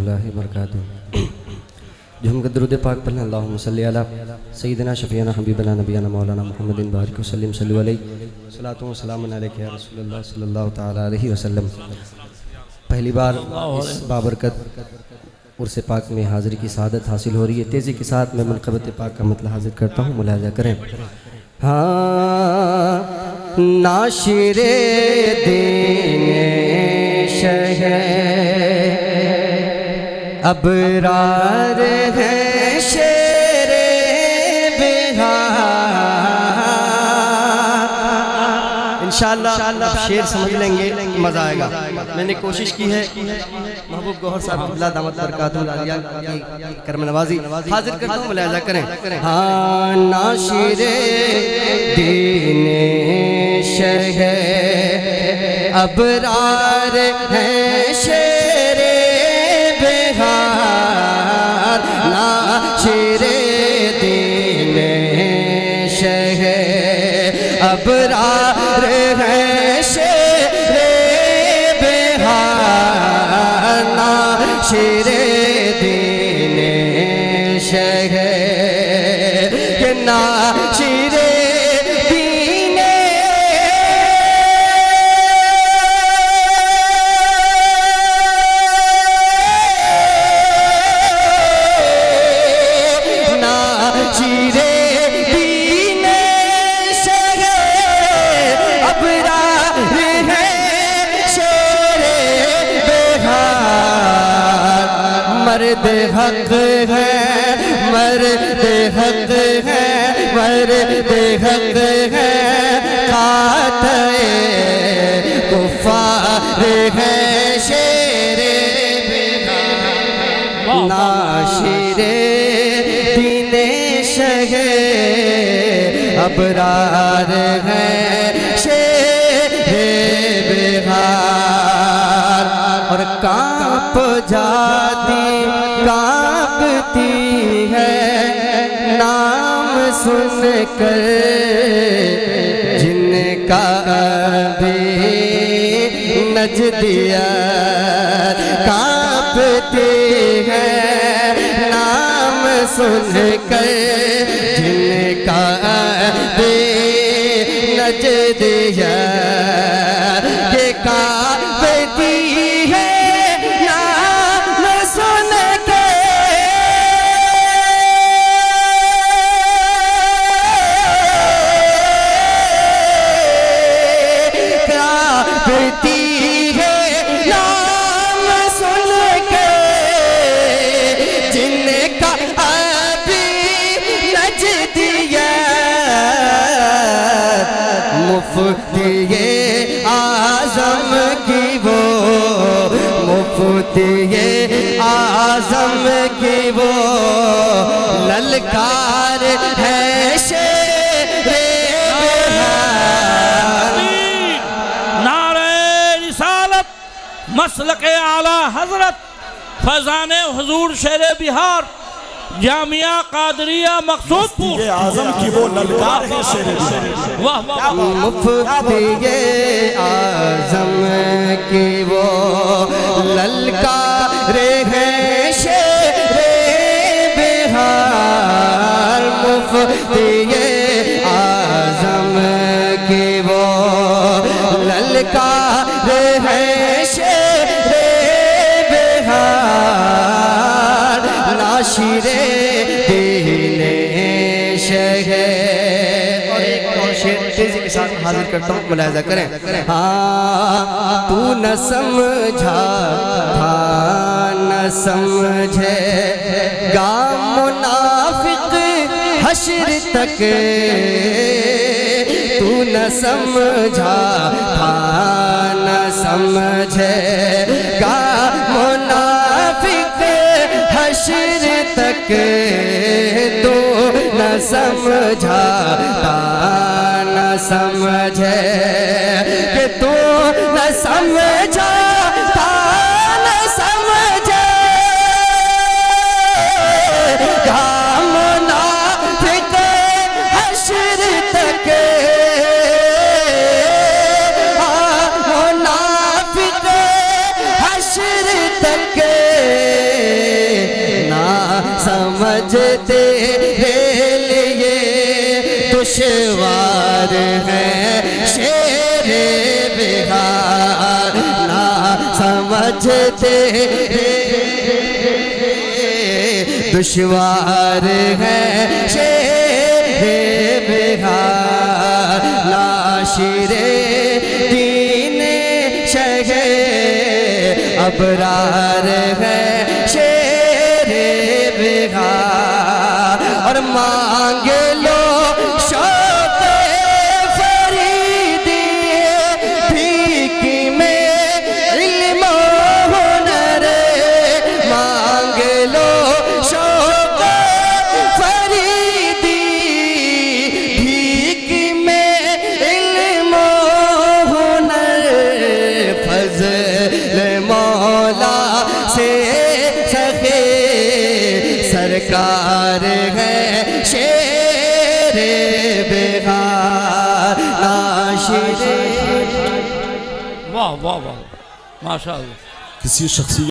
اللہ وبرکاتہ۔ جو ہم درود پاک پڑھیں، اللہم صلی علی سیدنا شفیعنا حبیبنا نبینا مولانا محمد بارک وسلم صلی علیہ صلاۃ و سلام علیک یا رسول اللہ صلی اللہ تعالی علیہ وسلم۔ پہلی بار اس بابرکت عرس پاک میں حاضری کی سعادت حاصل ہو رہی ہے۔ تیزی کے ساتھ میں منقبت پاک کا مطلب حاضر کرتا ہوں، ملاحظہ کریں۔ ہاں ناشر دین شہ ابرار ہے شیر بہار۔ انشاءاللہ شیر سمجھ لیں گے، مزہ آئے گا۔ میں نے کوشش کی ہے محبوب گوہر صاحب اللہ دامت برکاتہ العالیہ کی کرم نوازی حاضر کرتا ہوں، ملاحظہ کریں۔ ہاں ناشر دین شہ ابرار ہے شیر بہار، ناشر دین شہ ابرار ہے شیر بہار، ناشر دین شہ کہ ناشر مرد حق ہے، مرد حق ہے، مرد حق ہے، قاطع کفار ہے شیر بہار، ناشر دین شہ ابرار ہے شیر بہار۔ اور کانپ جاتی کانپتی ہے نام سن کر جن کا بھی نجدیہ، کانپتی ہے نام سن کر جن کا بھی نجدیہ، کہ کانپتی مفتی اعظم کی وہ، مفتی اعظم کی وہ للکار ہے شیر بہار۔ نعرہ رسالت مسلک اعلیٰ حضرت فیضان حضور شیر بہار جامعہ قادریہ مقصود پور اعظم کی وہ للکار ہے شیر بہار۔ مفتی اعظم کی وہ للکار ہے شیر بہار، مفتی اعظم کی وہ للکار ہے شیر بہار، ناشر دین شہ۔ اور ایک اور شعر تیزی کے ساتھ حاضر کرتا ہوں، ملاحظہ کریں۔ ہاں تو نہ سمجھا تھا نہ سمجھے گا منافق حشر تک، تو نہ سمجھا تھا نہ سمجھے گا منافق حشر تک، تو نہ سمجھا تا نہ سمجھے، کہ تو نہ سمجھا تا نہ سمجھے گا منافق حشر تک، منافق حشر تک سمجھتے لیے دشوار ہے شیر بہار نہ سمجھتے دشوار ہے شیر بہار ناشر دین شہ ابرار ہے شیر بہار اور مانگ لو شوق فریدی بھیک میں علم و ہنر مانگ لو شوق فریدی بھیک میں علم و ہنر فضل مولا سے سخی سرکار ہے شیر بہار ناشر واہ واہ واہ ماشاء اللہ کسی شخصی